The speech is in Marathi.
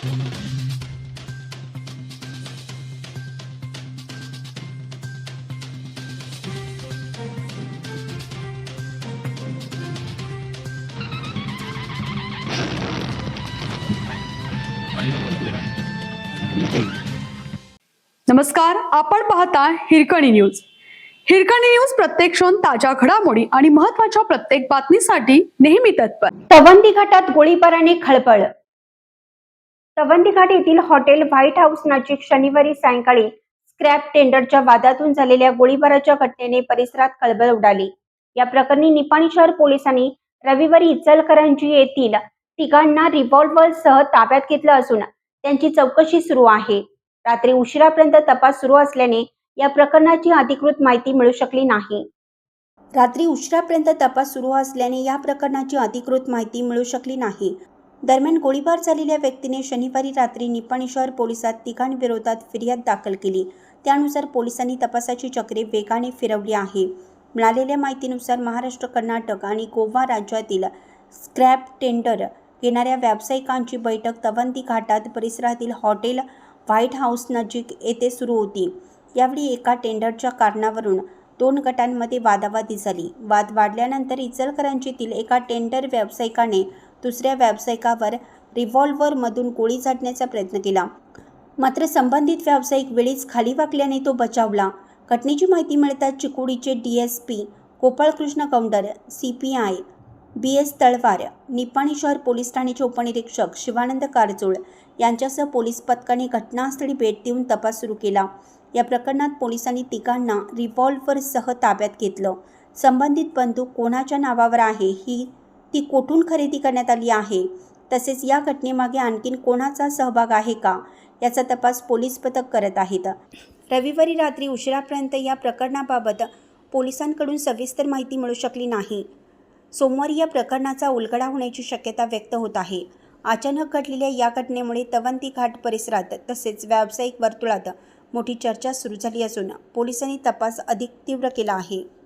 नमस्कार, आपण पाहता हिरकणी न्यूज. हिरकणी न्यूज प्रत्येक क्षण ताज्या घडामोडी आणि महत्त्वाच्या प्रत्येक बातमीसाठी नेहमी तत्पर. तवंदी घाटात गोळीबाराने खळबळ. तवंदी घाट येथील हॉटेल व्हाईट हाऊस नजीक शनिवारी सायंकाळी स्क्रॅप टेंडरच्या वादातून झालेल्या गोळीबाराच्या घटनेने परिसरात खळबळ उडाली. या प्रकरणी निपाणी शहर पोलिसांनी रविवारी इचलकरंजी येथील तिघांना रिव्हॉल्व्हरसह ताब्यात घेतलं असून त्यांची चौकशी सुरू आहे. रात्री उशिरापर्यंत तपास सुरू असल्याने या प्रकरणाची अधिकृत माहिती मिळू शकली नाही. दरम्यान गोळीबार झालेल्या व्यक्तीने शनिवारी रात्री निपाणी शहर पोलिसात तिघांविरोधात फिर्याद दाखल केली. त्यानुसार पोलिसांनी तपासाची चक्रे वेगाने फिरवली आहे. मिळालेल्या माहितीनुसार महाराष्ट्र, कर्नाटक आणि गोवा राज्यातील स्क्रॅप टेंडर घेणाऱ्या व्यावसायिकांची बैठक तवंदी घाटात परिसरातील हॉटेल व्हाईट हाऊस नजीक येथे सुरू होती. यावेळी एका टेंडरच्या कारणावरून दोन गटांमध्ये वादावादी झाली. वाद वाढल्यानंतर इचलकरंजीतील एका टेंडर व्यावसायिकाने दुसऱ्या व्यावसायिकावर रिव्हॉल्व्हरमधून गोळी झाडण्याचा प्रयत्न केला. मात्र संबंधित व्यावसायिक वेळीच खाली वाकल्याने तो बचावला. घटनेची माहिती मिळताच चिकोडीचे DSP Gopalkrishna Gounder, CPI BS Talwar, Nipani शहर पोलीस ठाण्याचे उपनिरीक्षक शिवानंद कारजोळ यांच्यासह पोलीस पथकाने घटनास्थळी भेट देऊन तपास सुरू केला. या प्रकरणात पोलिसांनी तिघांना रिव्हॉल्व्हरसह ताब्यात घेतलं. संबंधित बंदूक कोणाच्या नावावर आहे, ती कोठून खरेदी करण्यात आली आहे, तसेच या घटनेमागे आणखीन कोणाचा सहभाग आहे का, याचा तपास पोलीस पथक करत आहेत. रविवारी रात्री उशिरापर्यंत या प्रकरणाबाबत पोलिसांकडून सविस्तर माहिती मिळू शकली नाही. सोमवारी या प्रकरणाचा उलगडा होण्याची शक्यता व्यक्त होत आहे. अचानक घडलेल्या या घटनेमुळे तवंदी घाट परिसरात तसेच व्यावसायिक वर्तुळात मोठी चर्चा सुरू झाली असून पोलिसांनी तपास अधिक तीव्र केला आहे.